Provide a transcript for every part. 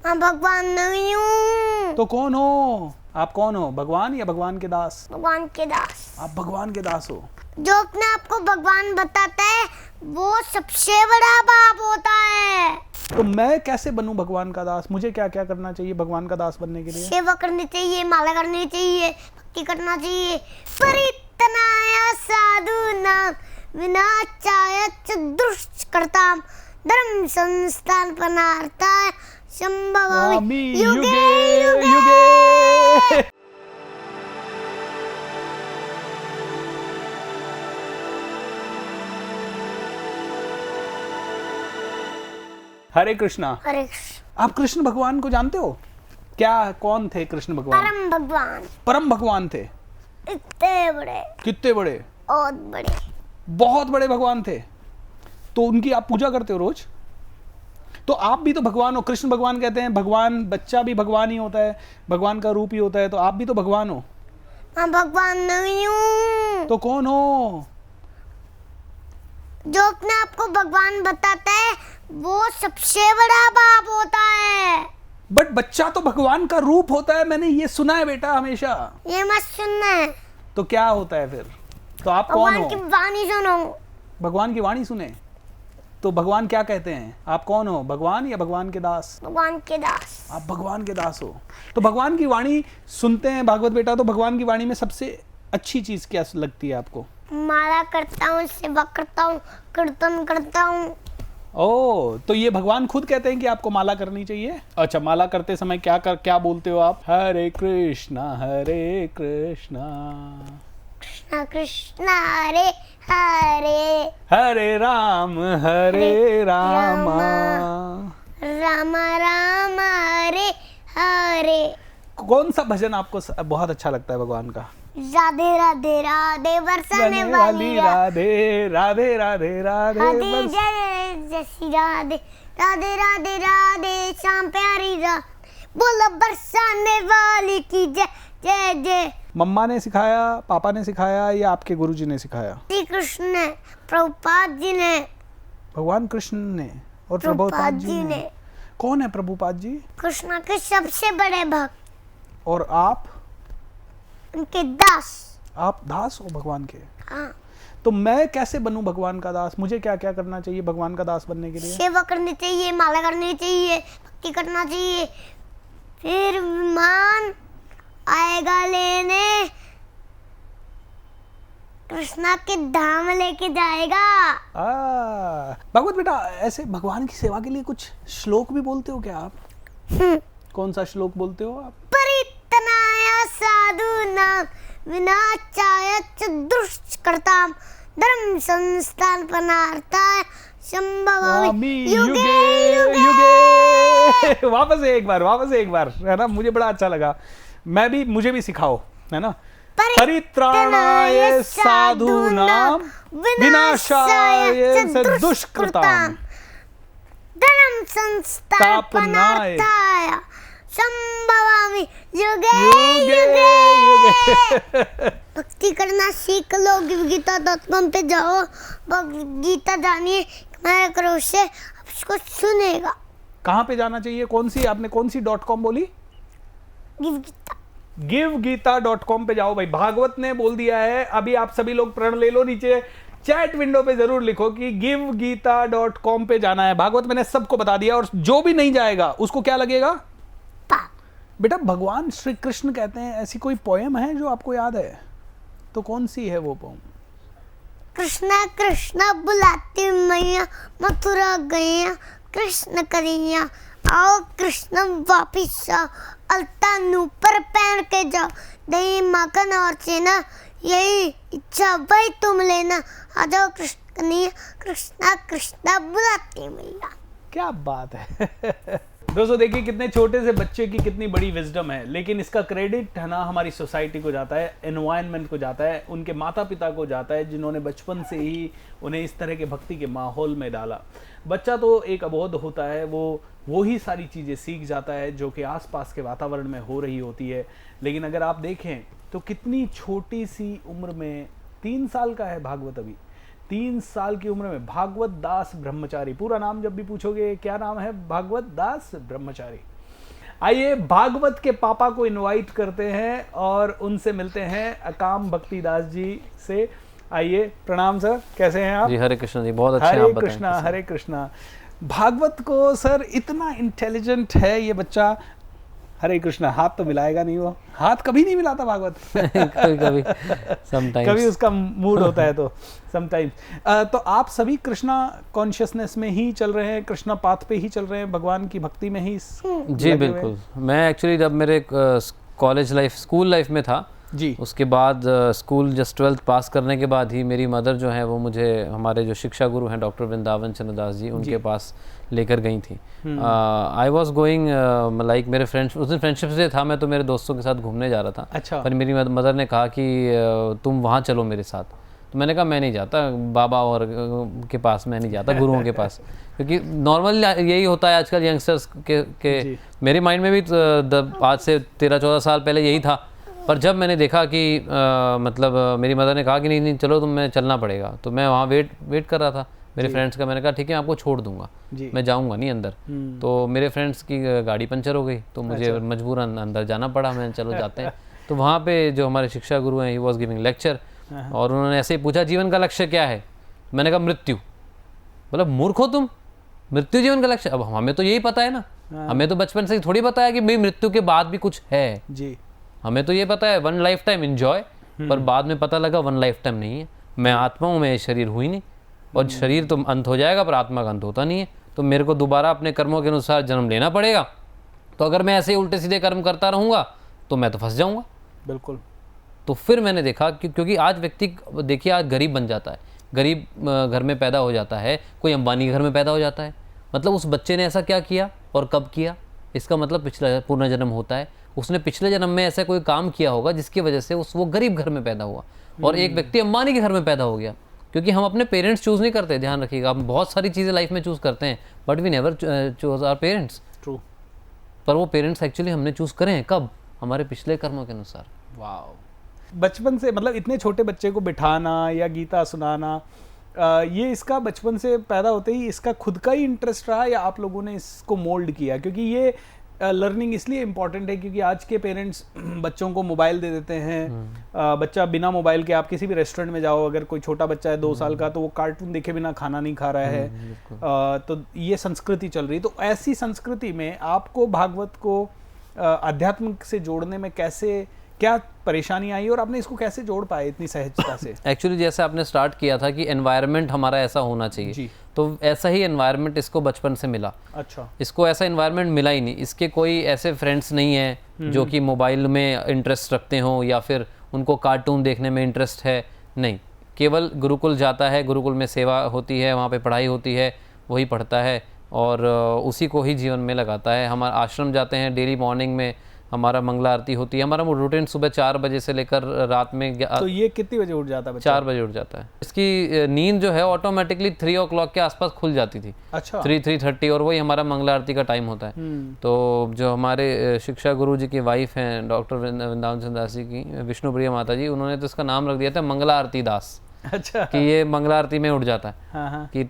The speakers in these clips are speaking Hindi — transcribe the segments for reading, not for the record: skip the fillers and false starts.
मैं भगवान नहीं हूँ। तो कौन हो आप? कौन हो, भगवान या भगवान के दास? भगवान के दास। आप भगवान के दास हो। जो अपने आप को भगवान बताता है वो सबसे बड़ा पाप होता है। तो मैं कैसे बनूं भगवान का दास? मुझे क्या क्या करना चाहिए भगवान का दास बनने के लिए? सेवा करनी चाहिए, माला करनी चाहिए, भक्ति करना चाहिए। परितनाय साधूनां विनाशाय दुष्कृतां धर्म संस्थापनार्थाय संभवामि युगे युगे। हरे कृष्णा। हरे कृष्ण। आप कृष्ण भगवान को जानते हो क्या? कौन थे कृष्ण भगवान? परम भगवान। परम भगवान थे। इतने बड़े। कितने बड़े? बहुत बड़े। बहुत बड़े भगवान थे। तो उनकी आप पूजा करते हो रोज? तो आप भी तो भगवान हो। कृष्ण भगवान कहते हैं भगवान, बच्चा भी भगवान ही होता है, भगवान का रूप ही होता है। तो आप भी तो भगवान हो। मैं भगवान नहीं हूँ। तो कौन हो? जो अपने आप को भगवान बताता है वो सबसे बड़ा पाप होता है। बट बच्चा तो भगवान का रूप होता है, मैंने ये सुना है बेटा हमेशा। ये मत सुनना है। तो क्या होता है फिर? तो आप कौन भगवान की हो? वाणी सुनो। भगवान की वाणी सुने। तो भगवान क्या कहते हैं? आप कौन हो, भगवान या भगवान के दास? भगवान के दास। आप भगवान के दास हो। तो भगवान की वाणी सुनते हैं भागवत बेटा, तो भगवान की वाणी में सबसे अच्छी चीज क्या लगती है आपको? माला करता हूँ, सेवा करता हूँ, कीर्तन करता हूँ। ओ, तो ये भगवान खुद कहते हैं कि आपको माला करनी चाहिए? अच्छा, माला करते समय क्या बोलते हो आप? हरे कृष्णा हरे कृष्णा कृष्णा कृष्णा हरे हरे, हरे राम हरे राम, राम राम हरे हरे। कौन सा भजन आपको बहुत अच्छा लगता है भगवान का? राधे राधे राधे बरसाने वाली राधे राधे राधे राधे राधे जय जैसी राधे, राधे राधे राधे श्याम प्यारी राधे, बोलो बरसाने वाली की जय जय जय। मम्मा ने सिखाया, पापा ने सिखाया या आपके गुरुजी ने सिखाया? श्री कृष्ण ने, प्रभुपाद जी ने। भगवान कृष्ण ने और प्रभुपाद जी ने। कौन है प्रभुपाद जी? कृष्ण के सबसे बड़े भक्त। और आप? उनके दास। आप दास हो भगवान के? हाँ। तो मैं कैसे बनूं भगवान का दास? मुझे क्या क्या करना चाहिए भगवान का दास बनने के लिए? सेवा करनी चाहिए, माला करनी चाहिए, भक्ति करना चाहिए। फिर विमान आएगा लेने, कृष्णा के धाम लेके जाएगा। भगवत बेटा, ऐसे भगवान की सेवा के लिए कुछ श्लोक भी बोलते हो क्या आप? कौन सा श्लोक बोलते हो आप? परितनाय साधूनां विनाशाय दुष्कृतां धर्म संस्थापनार्थाय संभवामि युगे युगे। वापस एक बार है ना, मुझे बड़ा अच्छा लगा। मुझे भी सिखाओ, है ना। परित्राणाय साधूनां विनाशाय दुष्कृतां धर्म संस्थापनार्थाय संभवामि युगे युगे। भक्ति करना सीख लो। गीता.com पे जाओ, गीता जानिए, हमारे क्रोध से आपको सुनेगा। कहाँ पे जाना चाहिए? आपने कौन सी .com बोली? गिवगीता.com पे जाओ भाई। भागवत ने बोल दिया है। अभी आप सभी लोग प्रण ले लो, नीचे चैट विंडो पे जरूर लिखो कि गिवगीता.com पे जाना है। भागवत मैंने सबको बता दिया। और जो भी नहीं जाएगा उसको क्या लगेगा? बेटा, भगवान श्री कृष्ण कहते हैं, ऐसी कोई पोएम है जो आपको याद है? तो कौन सी है वो पोएम? कृष्णा कृष्णा बुलाती मैया, मथुरा गैया कृष्ण करिया, आओ कृष्ण वापिस आओ, अलता पर पहन के जाओ, दही माखन और छेना, यही इच्छा वही तुम लेना, आ जाओ कृष्ण कन्हैया, कृष्णा कृष्णा बुलाती मैया। क्या बात है। दोस्तों देखिए, कितने छोटे से बच्चे की कितनी बड़ी विजडम है। लेकिन इसका क्रेडिट है ना हमारी सोसाइटी को जाता है, एनवायरनमेंट को जाता है, उनके माता पिता को जाता है, जिन्होंने बचपन से ही उन्हें इस तरह के भक्ति के माहौल में डाला। बच्चा तो एक अबोध होता है, वो ही सारी चीज़ें सीख जाता है जो कि आसपास के वातावरण में हो रही होती है। लेकिन अगर आप देखें तो कितनी छोटी सी उम्र में, 3 साल का है भागवत, अभी 3 साल की उम्र में भागवत दास ब्रह्मचारी। पूरा नाम जब भी पूछोगे क्या नाम है, भागवत दास ब्रह्मचारी। आइए भागवत के पापा को इनवाइट करते हैं और उनसे मिलते हैं अकाम भक्तिदास जी से। आइए, प्रणाम सर, कैसे हैं आप? जी हरे कृष्णा जी, बहुत अच्छे। हरे आप बताएं कृष्णा, कैसे? हरे कृष्णा। भागवत को सर इतना इंटेलिजेंट है ये बच्चा। हरे कृष्णा, हाथ तो मिलाएगा नहीं, वो हाथ कभी नहीं मिलाता भागवत। कभी कभी समटाइम्स कभी उसका मूड होता है तो समटाइम्स। तो आप सभी कृष्णा कॉन्शियसनेस में ही चल रहे हैं, कृष्णा पाथ पे ही चल रहे हैं, भगवान की भक्ति में ही जी लगे हुए हैं? बिल्कुल। मैं एक्चुअली जब मेरे कॉलेज लाइफ, स्कूल लाइफ में था जी, उसके बाद स्कूल जस्ट 12th पास करने के बाद ही मेरी मदर जो है वो मुझे हमारे जो शिक्षा गुरु हैं डॉक्टर वृंदावन चंद्र दास जी, उनके पास लेकर गई थी। आई वॉज गोइंग लाइक, मेरे फ्रेंड्स उस दिन फ्रेंडशिप से था, मैं तो मेरे दोस्तों के साथ घूमने जा रहा था। अच्छा। पर मेरी मदर ने कहा कि तुम वहाँ चलो मेरे साथ। तो मैंने कहा मैं नहीं जाता बाबा और के पास, मैं नहीं जाता गुरुओं के पास, क्योंकि नॉर्मल यही होता है आजकल यंगस्टर्स के मेरे माइंड में भी आज से 13-14 साल पहले यही था। पर जब मैंने देखा कि मतलब मेरी मदर ने कहा कि नहीं नहीं चलो तुम्हें चलना पड़ेगा, तो मैं वहाँ वेट कर रहा था मेरे फ्रेंड्स का। मैंने कहा ठीक है, आपको छोड़ दूंगा, मैं जाऊँगा नहीं अंदर। तो मेरे फ्रेंड्स की गाड़ी पंचर हो गई, तो मुझे मजबूरन अंदर जाना पड़ा। मैंने चलो जाते हैं। तो वहाँ पे जो हमारे शिक्षा गुरु हैं, ही वॉज गिविंग लेक्चर, और उन्होंने ऐसे ही पूछा जीवन का लक्ष्य क्या है। मैंने कहा मृत्यु। मतलब मूर्ख हो तुम, मृत्यु जीवन का लक्ष्य? अब हमें तो यही पता है ना, हमें तो बचपन से ही थोड़ी पता है कि भाई मृत्यु के बाद भी कुछ है जी। हमें तो ये पता है वन लाइफ टाइम एंजॉय, पर बाद में पता लगा वन लाइफ टाइम नहीं है। मैं आत्मा हूँ, मैं शरीर हुई नहीं, और शरीर तो अंत हो जाएगा पर आत्मा का अंत होता नहीं है। तो मेरे को दोबारा अपने कर्मों के अनुसार जन्म लेना पड़ेगा। तो अगर मैं ऐसे ही उल्टे सीधे कर्म करता रहूँगा तो मैं तो फंस जाऊँगा। बिल्कुल। तो फिर मैंने देखा कि क्योंकि आज व्यक्ति, देखिए आज गरीब बन जाता है, गरीब घर में पैदा हो जाता है, कोई अंबानी के घर में पैदा हो जाता है। मतलब उस बच्चे ने ऐसा क्या किया और कब किया, इसका मतलब पिछला पुनर्जन्म होता है। उसने पिछले जन्म में ऐसा कोई काम किया होगा जिसकी वजह से वो गरीब घर में पैदा हुआ, और एक व्यक्ति अंबानी के घर में पैदा हो गया। क्योंकि हम अपने पेरेंट्स चूज़ नहीं करते, ध्यान रखिएगा। हम बहुत सारी चीज़ें लाइफ में चूज़ करते हैं, but we never choose our parents. True. पर वो पेरेंट्स एक्चुअली हमने चूज़ करे हैं कब? हमारे पिछले कर्मों के अनुसार। वाह। बचपन से, मतलब इतने छोटे बच्चे को बिठाना या गीता सुनाना, ये इसका बचपन से पैदा होते ही इसका खुद का ही इंटरेस्ट रहा या आप लोगों ने इसको मोल्ड किया? क्योंकि ये लर्निंग इसलिए इम्पॉर्टेंट है क्योंकि आज के पेरेंट्स बच्चों को मोबाइल दे देते हैं। बच्चा बिना मोबाइल के, आप किसी भी रेस्टोरेंट में जाओ, अगर कोई छोटा बच्चा है 2 साल का, तो वो कार्टून देखे बिना खाना नहीं खा रहा है। तो ये संस्कृति चल रही। तो ऐसी संस्कृति में आपको भागवत को अध्यात्म से जोड़ने में क्या परेशानी आई और आपने इसको कैसे जोड़ पाए इतनी सहजता से? एक्चुअली जैसे आपने स्टार्ट किया था कि एनवायरनमेंट हमारा ऐसा होना चाहिए जी। तो ऐसा ही एनवायरनमेंट इसको बचपन से मिला। अच्छा। इसको ऐसा एनवायरनमेंट मिला ही नहीं। इसके कोई ऐसे फ्रेंड्स नहीं है जो कि मोबाइल में इंटरेस्ट रखते हों या फिर उनको कार्टून देखने में इंटरेस्ट है, नहीं। केवल गुरुकुल जाता है, गुरुकुल में सेवा होती है, वहाँ पे पढ़ाई होती है, वही पढ़ता है और उसी को ही जीवन में लगाता है। हमारा आश्रम जाते हैं, डेली मॉर्निंग में हमारा मंगला आरती होती है। हमारा रूटीन सुबह 4 बजे से लेकर रात में तो ये कितनी बजे उठ जाता है बच्चा? 4 बजे उठ जाता है। इसकी नींद जो है ऑटोमेटिकली 3 o'clock के आसपास खुल जाती थी। अच्छा। 3:30 और वही हमारा मंगला आरती का टाइम होता है। तो जो हमारे शिक्षा गुरु जी की वाइफ हैं डॉक्टर वृंदावन चंद्र दास जी की, विष्णु प्रिया माता जी, उन्होंने तो इसका नाम रख दिया था मंगला आरती दास। अच्छा। कि ये मंगला आरती में उठ जाता है। हाँ। कि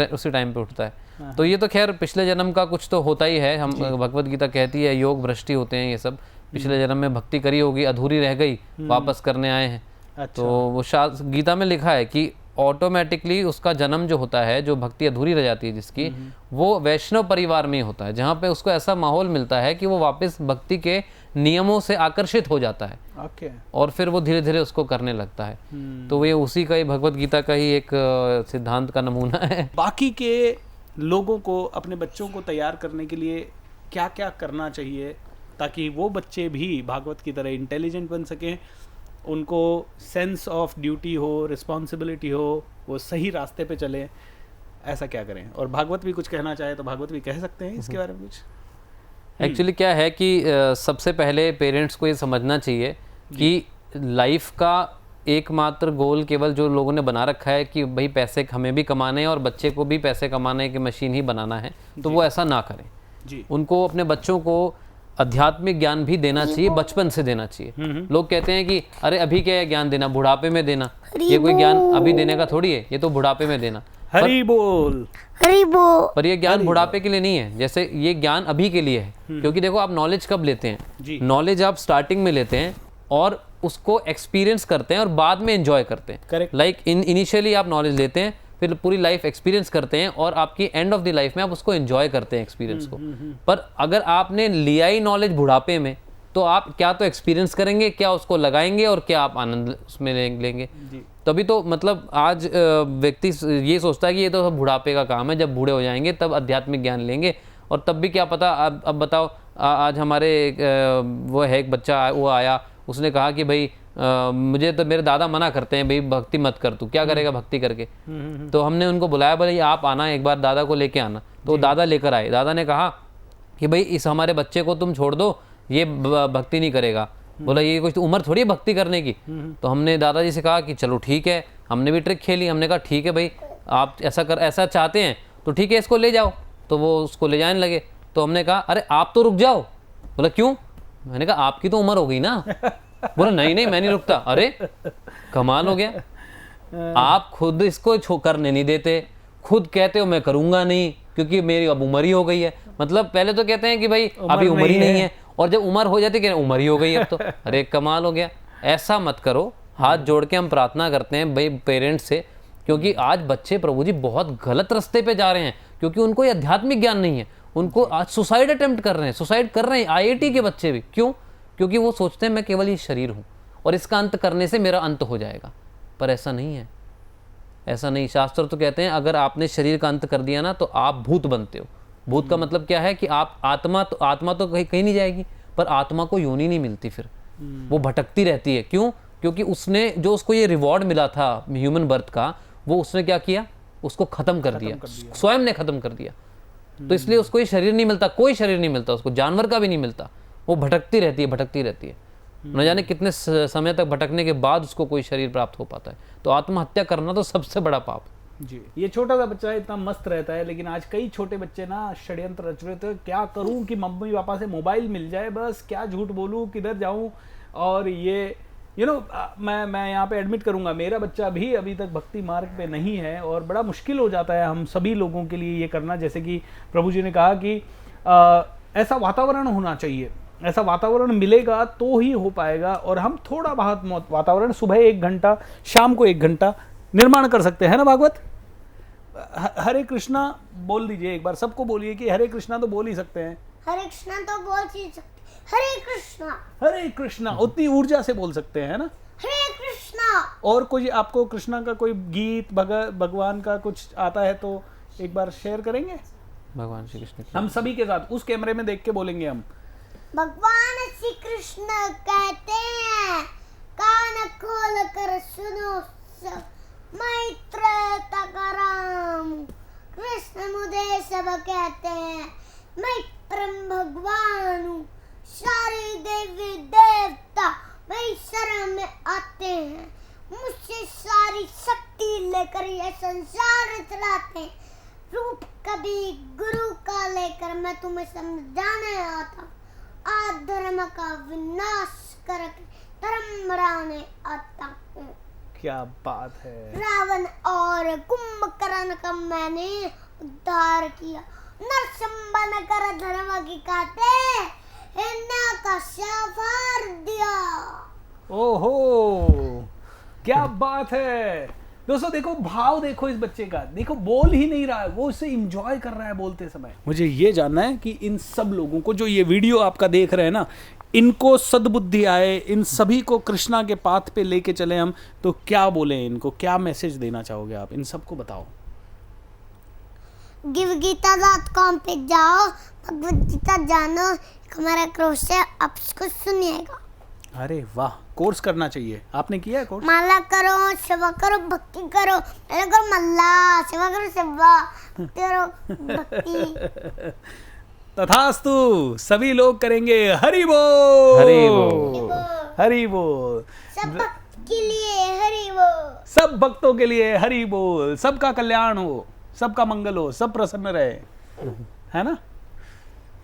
उसी टाइम पे उठता है। तो ये तो खैर पिछले जन्म का कुछ तो होता ही है। हम भगवत गीता कहती है योग भ्रष्टि होते हैं ये सब। पिछले जन्म में भक्ति करी होगी, अधूरी रह गई, वापस करने आए हैं। अच्छा। तो वो गीता में लिखा है कि ऑटोमेटिकली उसका जन्म जो होता है, जो भक्ति अधूरी रह जाती है जिसकी, वो वैष्णव परिवार में ही होता है, जहाँ पे उसको ऐसा माहौल मिलता है कि वो वापस भक्ति के नियमों से आकर्षित हो जाता है। ओके। और फिर वो धीरे धीरे उसको करने लगता है। तो ये उसी का ही, भगवत गीता का ही एक सिद्धांत का नमूना है। बाकी के लोगों को, अपने बच्चों को तैयार करने के लिए क्या क्या करना चाहिए ताकि वो बच्चे भी भागवत की तरह इंटेलिजेंट बन सकें, उनको सेंस ऑफ ड्यूटी हो, रिस्पॉन्सिबिलिटी हो, वो सही रास्ते पे चलें? ऐसा क्या करें? और भागवत भी कुछ कहना चाहे तो भागवत भी कह सकते हैं इसके बारे में कुछ? एक्चुअली क्या है कि सबसे पहले पेरेंट्स को ये समझना चाहिए कि लाइफ का एकमात्र गोल केवल जो लोगों ने बना रखा है कि भाई पैसे हमें भी कमाने हैं और बच्चे को भी पैसे कमाने की मशीन ही बनाना है, तो वो ऐसा ना करें। जी। उनको अपने बच्चों को आध्यात्मिक ज्ञान भी देना चाहिए, बचपन से देना चाहिए। लोग कहते हैं कि अरे अभी क्या है ज्ञान देना, बुढ़ापे में देना। ये कोई ज्ञान अभी देने का थोड़ी है, ये तो बुढ़ापे में देना। हरी बोल। हरी बोल। पर ये ज्ञान बुढ़ापे के लिए नहीं है, जैसे ये ज्ञान अभी के लिए है। क्योंकि देखो आप नॉलेज कब लेते जी। हैं, नॉलेज आप स्टार्टिंग में लेते हैं और उसको एक्सपीरियंस करते हैं और बाद में एंजॉय करते हैं। Correct. लाइक इनिशियली आप नॉलेज लेते हैं, फिर पूरी लाइफ एक्सपीरियंस करते हैं और आपकी एंड ऑफ द लाइफ में आप उसको एंजॉय करते हैं एक्सपीरियंस को। पर अगर आपने लिया ही नॉलेज बुढ़ापे में, तो आप क्या तो एक्सपीरियंस करेंगे, क्या उसको लगाएंगे और क्या आप आनंद उसमें लेंगे। तभी तो मतलब आज व्यक्ति ये सोचता है कि ये तो सब बुढ़ापे का काम है, जब बूढ़े हो जाएंगे तब आध्यात्मिक ज्ञान लेंगे। और तब भी क्या पता, अब बताओ आज हमारे वो है एक बच्चा, वो आया, उसने कहा कि भाई मुझे तो मेरे दादा मना करते हैं, भाई भक्ति मत कर, तू क्या करेगा भक्ति करके। तो हमने उनको बुलाया, बोले आप आना एक बार, दादा को लेके आना। तो दादा लेकर आए। दादा ने कहा कि भाई इस हमारे बच्चे को तुम छोड़ दो, ये भक्ति नहीं करेगा। बोला ये कुछ उम्र थोड़ी है भक्ति करने की। तो हमने दादाजी से कहा कि चलो ठीक है, हमने भी ट्रिक खेली। हमने कहा ठीक है भाई, आप ऐसा चाहते हैं तो ठीक है, इसको ले जाओ। तो वो उसको ले जाने लगे। तो हमने कहा अरे आप तो रुक जाओ। बोला क्यों? मैंने कहा आपकी तो उम्र हो गई ना। बोला नहीं मैं नहीं रुकता। अरे कमाल हो गया, आप खुद इसको करने नहीं देते, खुद कहते हो मैं करूंगा नहीं क्योंकि मेरी अब उम्र ही हो गई है। मतलब पहले तो कहते हैं कि भाई अभी उम्र ही नहीं है, और जब उम्र हो जाती है उम्र ही हो गई अब तो। अरे कमाल हो गया। ऐसा मत करो। हाथ जोड़ के हम प्रार्थना करते हैं भाई पेरेंट्स से, क्योंकि आज बच्चे प्रभु जी बहुत गलत रास्ते पे जा रहे हैं, क्योंकि उनको ये आध्यात्मिक ज्ञान नहीं है। उनको आज सुसाइड अटेम्प्ट कर रहे हैं, सुसाइड कर रहे हैं IIT के बच्चे भी। क्यों? क्योंकि वो सोचते हैं मैं केवल ये शरीर हूँ और इसका अंत करने से मेरा अंत हो जाएगा। पर ऐसा नहीं है, ऐसा नहीं। शास्त्र तो कहते हैं अगर आपने शरीर का अंत कर दिया ना तो आप भूत बनते हो। भूत का मतलब क्या है कि आप आत्मा तो कहीं नहीं जाएगी, पर आत्मा को योनि नहीं मिलती, फिर वो भटकती रहती है। क्यों? क्योंकि उसने जो उसको ये रिवॉर्ड मिला था ह्यूमन बर्थ का, वो उसने क्या किया, उसको खत्म कर दिया, स्वयं ने खत्म कर दिया। तो इसलिए उसको ये शरीर नहीं मिलता, कोई शरीर नहीं मिलता उसको, जानवर का भी नहीं मिलता। वो भटकती रहती है। न जाने कितने समय तक भटकने के बाद उसको कोई शरीर प्राप्त हो पाता है। तो आत्महत्या करना तो सबसे बड़ा पाप जी। ये छोटा सा बच्चा इतना मस्त रहता है, लेकिन आज कई छोटे बच्चे ना षड्यंत्र रच रहे थे, क्या करूं कि मम्मी पापा से मोबाइल मिल जाए, बस क्या झूठ बोलूं, किधर जाऊं। और ये मैं यहाँ पे एडमिट करूंगा, मेरा बच्चा भी अभी तक भक्ति मार्ग पे नहीं है, और बड़ा मुश्किल हो जाता है हम सभी लोगों के लिए ये करना। जैसे कि प्रभु जी ने कहा कि ऐसा वातावरण होना चाहिए, ऐसा वातावरण मिलेगा तो ही हो पाएगा। और हम थोड़ा बहुत वातावरण, सुबह 1 घंटा, शाम को 1 घंटा निर्माण कर सकते हैं ना भागवत। हरे कृष्णा बोल दीजिए एक बार, सबको बोलिए कि हरे कृष्णा तो बोल ही सकते हैं। हरे कृष्णा तो बोल ही सकते, हरे कृष्णा, हरे कृष्णा उतनी ऊर्जा से बोल सकते हैं ना। हरे कृष्णा। और कोई आपको कृष्णा का कोई गीत, भगवान का कुछ आता है तो एक बार शेयर करेंगे भगवान श्री कृष्ण। हम सभी के साथ उस कैमरे में देख के बोलेंगे हम। भगवान श्री कृष्ण कहते हैं, कान खोल कर सुनो सब, मैत्र कराम। कृष्ण मुझे सब कहते हैं, मैं परम भगवान हूँ। सारे देवी देवता मेरी शरण में आते हैं, मुझसे सारी शक्ति लेकर यह संसार चलाते हैं। रूप कभी गुरु का लेकर मैं तुम्हें समझाने आता, अधर्म का विनाश करके धर्म बढ़ाने आता हूँ। क्या बात है। रावण और कुंभकर्ण का मैंने उद्धार किया, नरसंबन कर धर्म की काटे, का सफार दिया। ओहो क्या बात है। दोस्तों देखो भाव, देखो इस बच्चे का, देखो बोल ही नहीं रहा है, वो इसे एंजॉय कर रहा है बोलते समय। मुझे ये जानना है कि इन सब लोगों को जो ये वीडियो आपका देख रहे हैं ना, इनको सद्बुद्धि आए, इन सभी को कृष्णा के पाथ पे लेके चले हम, तो क्या बोले इनको, क्या मैसेज देना चाहोगे आप, इन सबको बताओ। givegita.com पे जाओ, भगवद गीता जानो, हमारा कोर्स है, आप इसको सुनिएगा। अरे वाह, कोर्स करना चाहिए। आपने किया है कोर्स? माला करो, सेवा करो, भक्ति करो। माला करो, मल्ला, सेवा करो, सेवा, भक्ति करो, भक्ति। तथास्तु, सभी लोग करेंगे हरि बोल, हरि बोल, हरि बोल। सब भक्त के लिए हरि बोल, सब भक्तों के लिए हरि बोल। सबका कल्याण हो, सबका मंगल हो, सब प्रसन्न रहे, है ना।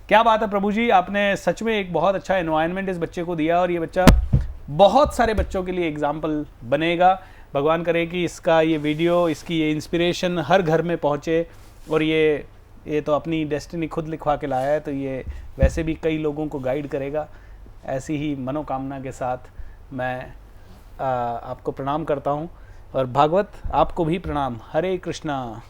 क्या बात है प्रभु जी, आपने सच में एक बहुत अच्छा एनवायरनमेंट इस बच्चे को दिया, और ये बच्चा बहुत सारे बच्चों के लिए एग्जाम्पल बनेगा। भगवान करे कि इसका ये वीडियो, इसकी ये इंस्पिरेशन हर घर में पहुँचे, और ये तो अपनी डेस्टिनी खुद लिखवा के लाया है, तो ये वैसे भी कई लोगों को गाइड करेगा। ऐसी ही मनोकामना के साथ मैं आपको प्रणाम करता हूँ, और भागवत आपको भी प्रणाम। हरे कृष्णा।